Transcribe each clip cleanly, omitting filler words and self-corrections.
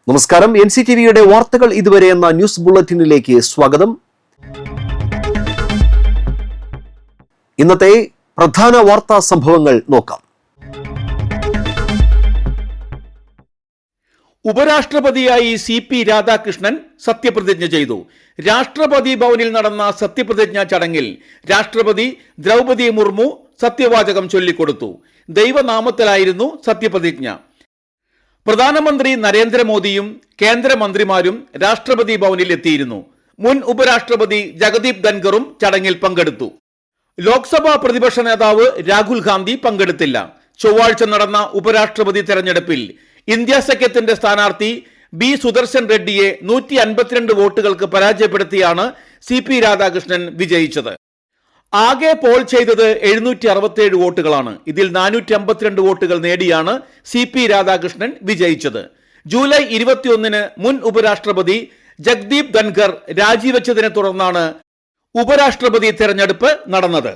നമസ്കാരം. NCTVയുടെ വാർത്തകൾ ഇതുവരെ എന്ന ന്യൂസ് ബുള്ളറ്റിനിലേക്ക് സ്വാഗതം. ഇന്നത്തെ പ്രധാന വാർത്താ സംഭവങ്ങൾ നോക്കാം. ഉപരാഷ്ട്രപതിയായി CP രാധാകൃഷ്ണൻ സത്യപ്രതിജ്ഞ ചെയ്തു. രാഷ്ട്രപതി ഭവനിൽ നടന്ന സത്യപ്രതിജ്ഞാ ചടങ്ങിൽ രാഷ്ട്രപതി ദ്രൗപദി മുർമു സത്യവാചകം ചൊല്ലിക്കൊടുത്തു. ദൈവനാമത്തിലായിരുന്നു സത്യപ്രതിജ്ഞ. പ്രധാനമന്ത്രി നരേന്ദ്രമോദിയും കേന്ദ്രമന്ത്രിമാരും രാഷ്ട്രപതി ഭവനിൽ എത്തിയിരുന്നു. മുൻ ഉപരാഷ്ട്രപതി ജഗദീപ് ധൻഖറും ചടങ്ങിൽ പങ്കെടുത്തു. ലോക്സഭാ പ്രതിപക്ഷ നേതാവ് രാഹുൽ ഗാന്ധി പങ്കെടുത്തില്ല. ചൊവ്വാഴ്ച നടന്ന ഉപരാഷ്ട്രപതി തെരഞ്ഞെടുപ്പിൽ ഇന്ത്യ സഖ്യത്തിന്റെ സ്ഥാനാർത്ഥി B. സുദർശൻ റെഡ്ഡിയെ 152 വോട്ടുകൾക്ക് പരാജയപ്പെടുത്തിയാണ് CP രാധാകൃഷ്ണൻ വിജയിച്ചത്. ആകെ പോൾ ചെയ്തത് 767 വോട്ടുകളാണ്. ഇതിൽ 452 വോട്ടുകൾ നേടിയാണ് CP രാധാകൃഷ്ണൻ വിജയിച്ചത്. ജൂലൈ 21 മുൻ ഉപരാഷ്ട്രപതി ജഗദീപ് ധൻഖർ രാജിവെച്ചതിനെ തുടർന്നാണ് ഉപരാഷ്ട്രപതി തെരഞ്ഞെടുപ്പ് നടന്നത്.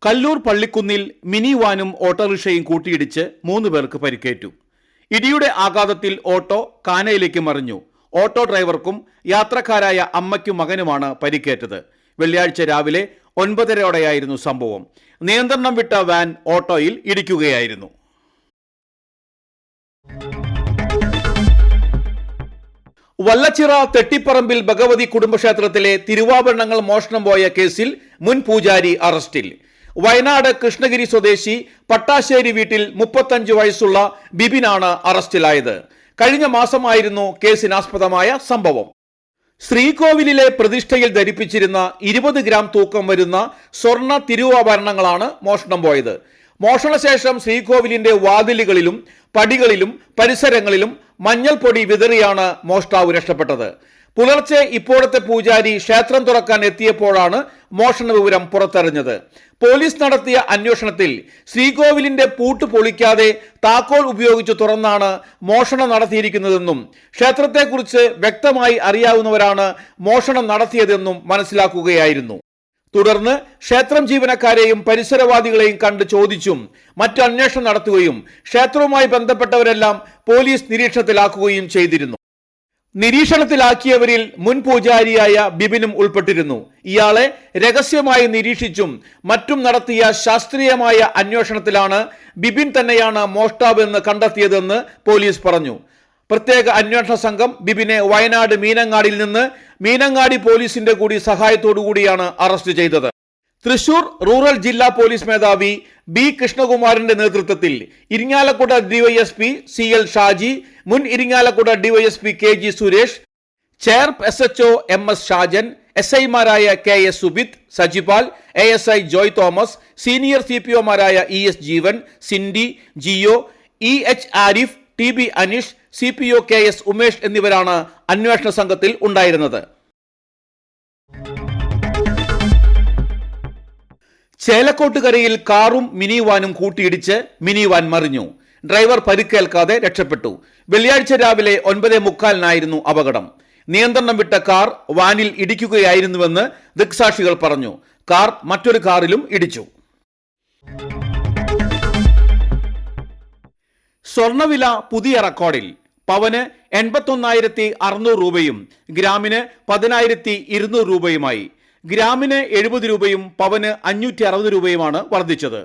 കല്ലൂർ പള്ളിക്കുന്നിൽ മിനി വാനും ഓട്ടോറിക്ഷയും കൂട്ടിയിടിച്ച് 3 പേർക്ക് പരിക്കേറ്റു. ഇടിയുടെ ആഘാതത്തിൽ ഓട്ടോ കാനയിലേക്ക് മറിഞ്ഞു. ഓട്ടോ ഡ്രൈവർക്കും യാത്രക്കാരായ അമ്മയ്ക്കും മകനുമാണ് പരിക്കേറ്റത്. വെള്ളിയാഴ്ച രാവിലെ 9:30 സംഭവം. നിയന്ത്രണം വിട്ട വാൻ ഓട്ടോയിൽ ഇടിക്കുകയായിരുന്നു. വല്ലച്ചിറ തെട്ടിപ്പറമ്പിൽ ഭഗവതി കുടുംബക്ഷേത്രത്തിലെ തിരുവാഭരണങ്ങൾ മോഷണം പോയ കേസിൽ മുൻ പൂജാരി അറസ്റ്റിൽ. വയനാട് കൃഷ്ണഗിരി സ്വദേശി പട്ടാശ്ശേരി വീട്ടിൽ 35 വയസ്സുള്ള ബിബിനാണ് അറസ്റ്റിലായത്. കഴിഞ്ഞ മാസമായിരുന്നു കേസിനാസ്പദമായ സംഭവം. ശ്രീകോവിലിലെ പ്രതിഷ്ഠയിൽ ധരിപ്പിച്ചിരുന്ന 20 ഗ്രാം തൂക്കം വരുന്ന സ്വർണ്ണ തിരുവാഭരണങ്ങളാണ് മോഷണം പോയത്. മോഷണശേഷം ശ്രീകോവിലിന്റെ വാതിലുകളിലും പടികളിലും പരിസരങ്ങളിലും മഞ്ഞൾപ്പൊടി വിതറിയാണ് മോഷ്ടാവ് രക്ഷപ്പെട്ടത്. പുലർച്ചെ ഇപ്പോഴത്തെ പൂജാരി ക്ഷേത്രം തുറക്കാൻ എത്തിയപ്പോഴാണ് മോഷണ വിവരം പുറത്തറിഞ്ഞത്. പോലീസ് നടത്തിയ അന്വേഷണത്തിൽ ശ്രീകോവിലിന്റെ പൂട്ട് പൊളിക്കാതെ താക്കോൽ ഉപയോഗിച്ച് തുറന്നാണ് മോഷണം നടത്തിയിരിക്കുന്നതെന്നും ക്ഷേത്രത്തെക്കുറിച്ച് വ്യക്തമായി അറിയാവുന്നവരാണ് മോഷണം നടത്തിയതെന്നും മനസ്സിലാക്കുകയായിരുന്നു. തുടർന്ന് ക്ഷേത്രം ജീവനക്കാരെയും പരിസരവാദികളെയും കണ്ട് ചോദിച്ചും മറ്റു അന്വേഷണം നടത്തുകയും ക്ഷേത്രവുമായി ബന്ധപ്പെട്ടവരെല്ലാം പോലീസ് നിരീക്ഷണത്തിലാക്കുകയും ചെയ്തിരുന്നു. നിരീക്ഷണത്തിലാക്കിയവരിൽ മുൻ പൂജാരിയായ ബിബിനും ഉൾപ്പെട്ടിരുന്നു. ഇയാളെ രഹസ്യമായി നിരീക്ഷിച്ചും മറ്റും നടത്തിയ ശാസ്ത്രീയമായ അന്വേഷണത്തിലാണ് ബിബിൻ തന്നെയാണ് മോഷ്ടാവ് എന്ന് കണ്ടെത്തിയതെന്ന് പോലീസ് പറഞ്ഞു. പ്രത്യേക അന്വേഷണ സംഘം ബിബിനെ വയനാട് മീനങ്ങാടിയിൽ നിന്ന് മീനങ്ങാടി പോലീസിന്റെ കൂടി സഹായത്തോടുകൂടിയാണ് അറസ്റ്റ് ചെയ്തത്. തൃശൂർ റൂറൽ ജില്ലാ പോലീസ് മേധാവി B. കൃഷ്ണകുമാറിന്റെ നേതൃത്വത്തിൽ ഇരിങ്ങാലക്കുട DYSP CL ഷാജി, മുൻ Irinjalakuda DYSP KG Suresh, Cherpu SHO MS Shajan, SI-മാരായ KS Subith, Sajipal, ASI Joy Thomas, senior CPO-മാരായ ES Jeevan, Cindy, Jio, EH Arif, TB Aneesh, CPO KS Umesh എന്നിവരാണ് അന്വേഷണ സംഘത്തിൽ ഉണ്ടായിരുന്നത്. ചേലക്കോട്ടുകരയിൽ കാറും മിനി വാനും കൂട്ടിയിടിച്ച് മിനി വാൻ മറിഞ്ഞു. ഡ്രൈവർ പരിക്കേൽക്കാതെ രക്ഷപ്പെട്ടു. വെള്ളിയാഴ്ച രാവിലെ 9:45 അപകടം. നിയന്ത്രണം വിട്ട കാർ വാനിൽ ഇടിക്കുകയായിരുന്നുവെന്ന് ദൃക്സാക്ഷികൾ പറഞ്ഞു. കാർ മറ്റൊരു കാറിലും ഇടിച്ചു. സ്വർണവില പുതിയ റെക്കോർഡിൽ. പവന് 81,600 രൂപയും ഗ്രാമിന് 10,200 രൂപയുമായി. ഗ്രാമിന് 70 രൂപയും പവന് 560 രൂപയുമാണ് വർദ്ധിച്ചത്.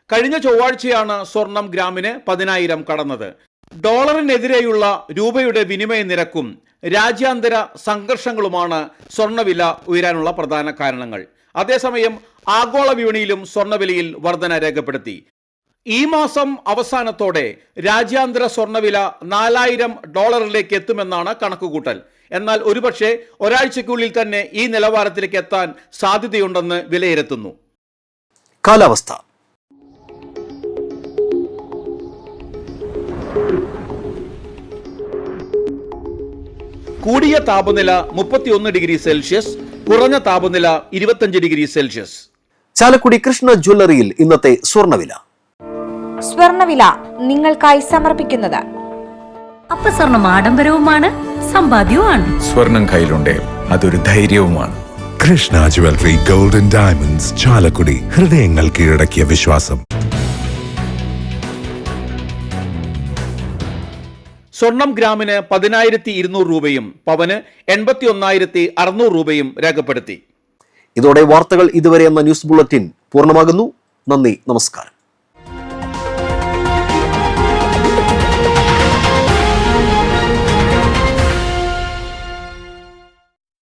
കഴിഞ്ഞ ചൊവ്വാഴ്ചയാണ് സ്വർണം ഗ്രാമിന് 10,000 കടന്നത്. ഡോളറിനെതിരെയുള്ള രൂപയുടെ വിനിമയ നിരക്കും രാജ്യാന്തര സംഘർഷങ്ങളുമാണ് സ്വർണ്ണവില ഉയരാനുള്ള പ്രധാന കാരണങ്ങൾ. അതേസമയം ആഗോള വിപണിയിലും സ്വർണ്ണവിലയിൽ വർധന രേഖപ്പെടുത്തി. ഈ മാസം അവസാനത്തോടെ രാജ്യാന്തര സ്വർണ്ണവില $4,000 എത്തുമെന്നാണ് കണക്കുകൂട്ടൽ. എന്നാൽ ഒരുപക്ഷെ ഒരാഴ്ചയ്ക്കുള്ളിൽ തന്നെ ഈ നിലവാരത്തിലേക്ക് എത്താൻ സാധ്യതയുണ്ടെന്ന് വിലയിരുത്തുന്നു. കാലാവസ്ഥ. കൂടിയ താപനില 31 ഡിഗ്രി സെൽഷ്യസ്, കുറഞ്ഞ താപനില 25 ഡിഗ്രി സെൽഷ്യസ്. ചാലക്കുടി കൃഷ്ണ ജ്വല്ലറിയിൽ ഇന്നത്തെ സ്വർണ്ണവില. സ്വർണ്ണവില നിങ്ങൾക്കായി സമർപ്പിക്കുന്നത് അപ്പസ്വർണം ആഡംബരവുമാണ്, സമ്പാദ്യവുമാണ്. സ്വർണം കയ്യിലുണ്ടേ അതൊരു ധൈര്യവുമാണ്. Krishna jewellery golden diamonds, Chalakudy. ഹൃദയങ്ങൾ കീഴടക്കിയ വിശ്വാസം. സ്വർണം ഗ്രാമിന് 10,200 രൂപയും പവന് 81,600 രൂപയും രേഖപ്പെടുത്തി. ഇതോടെ വാർത്തകൾ ഇതുവരെ എന്ന ന്യൂസ് ബുള്ളറ്റിൻ പൂർണ്ണമാകുന്നു. നന്ദി, നമസ്കാരം.